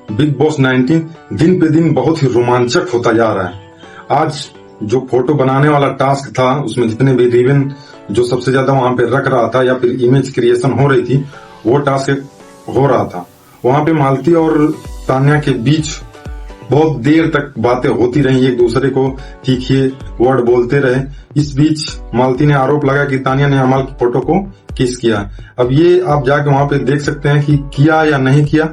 Big boss 19 दिन पे दिन बहुत ही रोमांचक होता जा रहा है। आज जो फोटो बनाने वाला टास्क था उसमें जितने भी रिबन जो सबसे ज्यादा वहां पे रख रहा था या फिर इमेज क्रिएशन हो रही थी वो टास्क हो रहा था। वहां पे मालती और तान्या के बीच बहुत देर तक बातें होती रही, एक दूसरे को तीखे वर्ड बोलते रहे। इस बीच मालती ने आरोप लगाया कि तान्या ने अमल की फोटो को किस किया। अब ये आप जाके वहां पे देख सकते हैं कि किया या नहीं किया,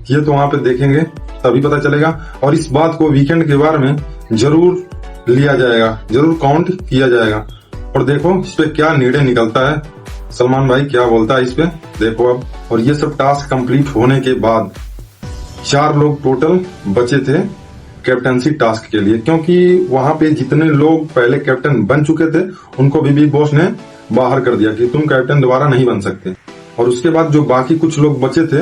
ये तो वहां पे देखेंगे तभी पता चलेगा। और इस बात को वीकेंड के बारे में जरूर लिया जाएगा, जरूर काउंट किया जाएगा। और देखो इस पे क्या निर्णय निकलता है, सलमान भाई क्या बोलता है इस पे, देखो अब। और ये सब टास्क कंप्लीट होने के बाद 4 लोग टोटल बचे थे कैप्टनसी टास्क के लिए, क्योंकि वहां पे जितने लोग पहले कैप्टन बन चुके थे उनको भी बिग बॉस ने बाहर कर दिया कि तुम कैप्टन दोबारा नहीं बन सकते। और उसके बाद जो बाकी कुछ लोग बचे थे,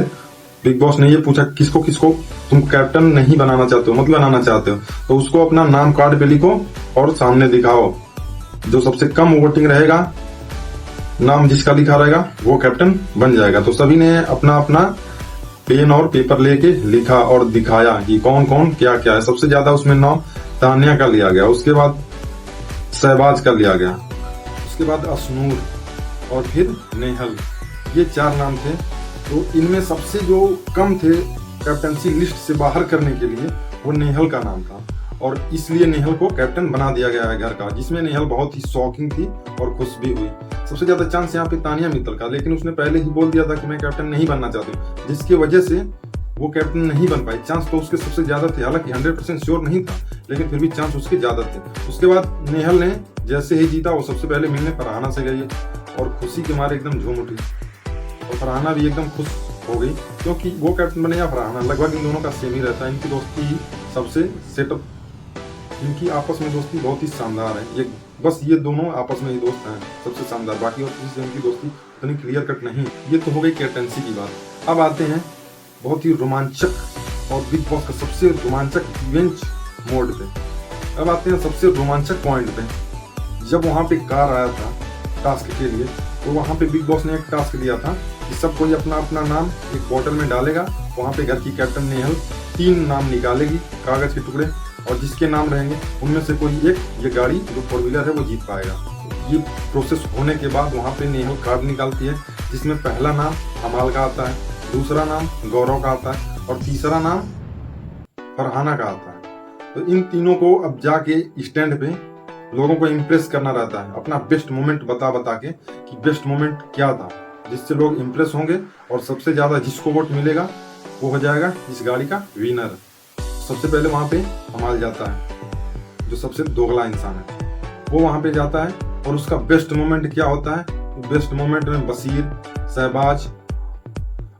बिग बॉस ने ये पूछा किसको किसको तुम कैप्टन नहीं बनाना चाहते हो, मतलब बनाना चाहते हो, तो उसको अपना नाम कार्ड पे लिखो और सामने दिखाओ। जो सबसे कम वोटिंग रहेगा, नाम जिसका लिखा रहेगा वो कैप्टन बन जाएगा। तो सभी ने अपना अपना पेन और पेपर लेके लिखा और दिखाया कि कौन कौन क्या क्या है। सबसे ज्यादा उसमें नाम तान्या का लिया गया, उसके बाद शहबाज का लिया गया, उसके बाद अशनूर और फिर नेहल, ये 4 नाम थे। तो इनमें सबसे जो कम थे कैप्टनसी लिस्ट से बाहर करने के लिए वो नेहल का नाम था, और इसलिए नेहल को कैप्टन बना दिया गया है घर का, जिसमें नेहल बहुत ही शॉकिंग थी और खुश भी हुई। सबसे ज्यादा चांस यहाँ पे तानिया मित्तल का, लेकिन उसने पहले ही बोल दिया था कि मैं कैप्टन नहीं बनना चाहती हूँ, जिसकी वजह से वो कैप्टन नहीं बन पाई। चांस तो उसके सबसे ज्यादा थे, हालांकि 100% श्योर नहीं था, लेकिन फिर भी चांस उसके ज्यादा थे। उसके बाद नेहल ने जैसे ही जीता वो सबसे पहले मिलने फरहाना से गई और खुशी के मारे एकदम झूम उठी, और फरहाना भी एकदम खुश हो गई क्योंकि वो कैप्टन बने या फरहाना, लगभग इन दोनों का सेम ही रहता है। इनकी दोस्ती सबसे सेटअप, इनकी आपस में दोस्ती बहुत ही शानदार है। ये बस ये दोनों आपस में ही दोस्त हैं सबसे शानदार, बाकी और किसी से इनकी दोस्ती इतनी क्लियर कट नहीं। ये तो हो गई कैप्टनसी की बात। अब आते हैं बहुत ही रोमांचक और बिग बॉस का सबसे रोमांचक इवेंट मोड पे। अब आते हैं सबसे रोमांचक पॉइंट पे। जब वहां पे कार आया था टास्क के लिए, तो वहां पे बिग बॉस ने एक टास्क दिया था कि सब कोई अपना अपना नाम एक बोतल में डालेगा। वहां पे घर की कैप्टन नेहल 3 नाम निकालेगी कागज के टुकड़े, और जिसके नाम रहेंगे उनमें से कोई एक ये गाड़ी जो 4 व्हीलर है वो जीत पाएगा। ये प्रोसेस होने के बाद वहां पे नेहल कार्ड निकालती है, जिसमें पहला नाम अमाल का आता है, दूसरा नाम गौरव का आता है और तीसरा नाम फरहाना का आता है। तो इन तीनों को अब जाके स्टैंड पे लोगों को इम्प्रेस करना रहता है, अपना बेस्ट मोमेंट बता बता के कि बेस्ट मोमेंट क्या था, जिससे लोग इम्प्रेस होंगे और सबसे ज्यादा जिसको वोट मिलेगा वो हो जाएगा इस गाड़ी का विनर। सबसे पहले वहां पे अमाल जाता है, जो सबसे दोगला इंसान है, वो वहां पे जाता है। और उसका बेस्ट मोमेंट क्या होता है, बेस्ट मोमेंट में बशीर, शहबाज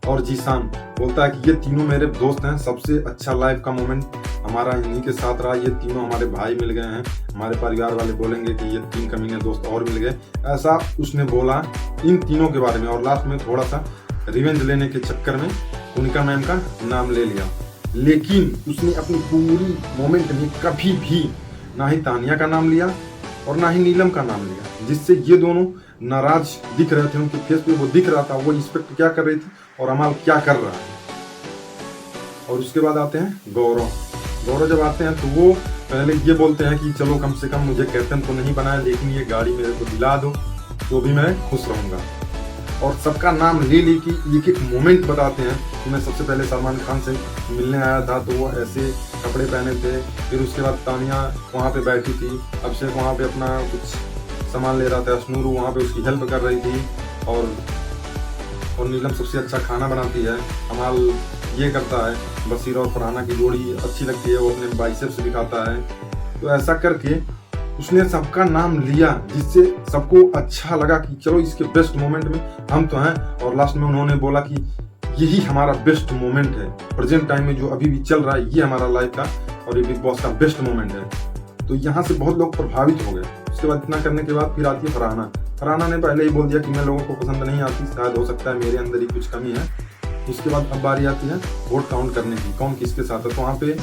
और जीशान बोलता है कि ये तीनों मेरे दोस्त हैं, सबसे अच्छा लाइफ का मोमेंट हमारा इन्हीं के साथ रहा, ये तीनों हमारे भाई मिल गए हैं। हमारे परिवार वाले बोलेंगे कि ये 3 कमीने दोस्त और मिल गए, ऐसा उसने बोला इन तीनों के बारे में। और लास्ट में थोड़ा सा रिवेंज लेने के चक्कर में उनका मैम का नाम ले लिया, लेकिन उसने अपनी पूरी मोमेंट में कभी भी ना ही तानिया का नाम लिया और ना ही नीलम का नाम लिया, जिससे ये दोनों नाराज दिख रहे थे। उनके फेस पे वो दिख रहा था वो इंस्पेक्ट क्या कर रही थी और अमाल क्या कर रहा है। और उसके बाद आते हैं गौरव। गौरव जब आते हैं तो वो पहले ये बोलते हैं कि चलो कम से कम मुझे कैप्टन तो नहीं बनाया, लेकिन ये गाड़ी मेरे को दिला दो तो भी मैं खुश रहूंगा। और सबका नाम ले कि एक एक मोमेंट बताते हैं कि मैं सबसे पहले सलमान खान से मिलने आया था तो वो ऐसे कपड़े पहने थे, फिर उसके बाद तानिया वहाँ पे बैठी थी, अभिषेक वहाँ पे अपना कुछ सामान ले रहा था, अशनूर वहाँ पे उसकी हेल्प कर रही थी, और नीलम सबसे अच्छा खाना बनाती है, अमाल ये करता है, बशीर और फरहाना की जोड़ी अच्छी लगती है, वो अपने बाइसेप्स दिखाता है। तो ऐसा करके उसने सबका नाम लिया, जिससे सबको अच्छा लगा कि चलो इसके बेस्ट मोमेंट में हम तो हैं। और लास्ट में उन्होंने बोला कि यही हमारा बेस्ट मोमेंट है, प्रेजेंट टाइम में जो अभी भी चल रहा है ये हमारा लाइफ का और ये बिग बॉस का बेस्ट मोमेंट है। तो यहाँ से बहुत लोग प्रभावित हो गए। उसके बाद इतना करने के बाद फिर आती है फरहाना। फरहाना ने पहले ही बोल दिया कि मैं लोगों को पसंद नहीं आती, शायद हो सकता है मेरे अंदर ही कुछ कमी है। उसके बाद अब बारी आती है वोट काउंट करने की, कौन किसके साथ है। तो वहाँ पे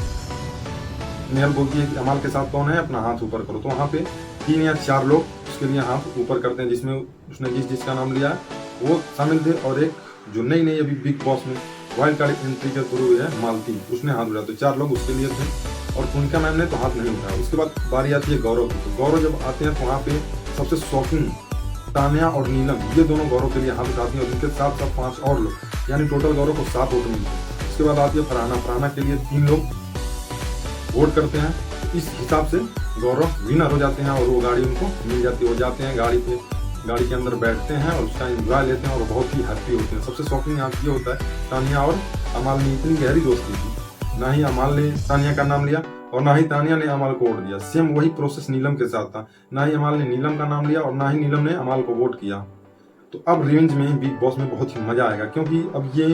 नेहल बोलती है कि अमाल के साथ कौन है, अपना हाथ ऊपर करो। तो वहाँ पे 3 या 4 लोग उसके लिए हाथ ऊपर करते हैं, जिसमें उसने जिसका नाम लिया वो शामिल थे। और एक जो नई अभी बिग बॉस में वाइल्ड कार्ड एंट्री के थ्रू है मालती, उसने हाथ उठाया, तो 4 लोग उसके लिए थे और तुनिका मैम ने तो हाथ नहीं उठाया। उसके बाद बारी आती है गौरव की, तो गौरव जब आते हैं तो वहाँ पे सबसे शॉकिंग तान्या और नीलम, ये दोनों गौरव के लिए हाथ उठाती हैं और उनके साथ साथ 5 और लोग, यानी टोटल गौरव को 7 वोट मिलते हैं। उसके बाद आती है फरहाना के लिए 3 लोग वोट करते हैं, इस हिसाब से गौरव विनर हो जाते हैं और वो गाड़ी उनको मिल जाती है। वो जाते हैं गाड़ी के अंदर बैठते हैं और उसका एंजॉय लेते हैं और बहुत ही हैप्पी होते हैं। सबसे शॉकिंग यहाँ ये होता है, तानिया और अमाल ने इतनी गहरी दोस्ती थी, ना ही अमाल ने तानिया का नाम लिया और ना ही तानिया ने अमाल को वोट दिया। सेम वही प्रोसेस नीलम के साथ था, ना ही अमाल ने नीलम का नाम लिया और ना ही नीलम ने अमाल को वोट किया। तो अब रिवेंज में बिग बॉस में बहुत ही मजा आएगा, क्योंकि अब ये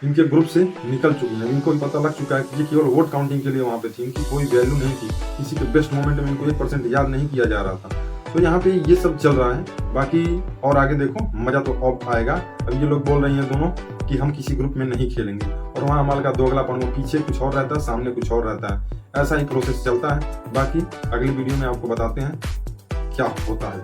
इनके ग्रुप से निकल चुकी हैं, इनको भी पता लग चुका है कि ये केवल वोट काउंटिंग के लिए वहाँ पे थी, इनकी कोई वैल्यू नहीं थी, किसी के बेस्ट मोमेंट में इनको 1% याद नहीं किया जा रहा था। तो यहाँ पे ये सब चल रहा है, बाकी और आगे देखो मजा तो अब आएगा। अब ये लोग बोल रही हैं दोनों कि हम किसी ग्रुप में नहीं खेलेंगे और वहाँ अमाल का दोगलापन, वो पीछे कुछ और रहता है, सामने कुछ और रहता है, ऐसा ही प्रोसेस चलता है। बाकी अगली वीडियो में आपको बताते हैं क्या होता है।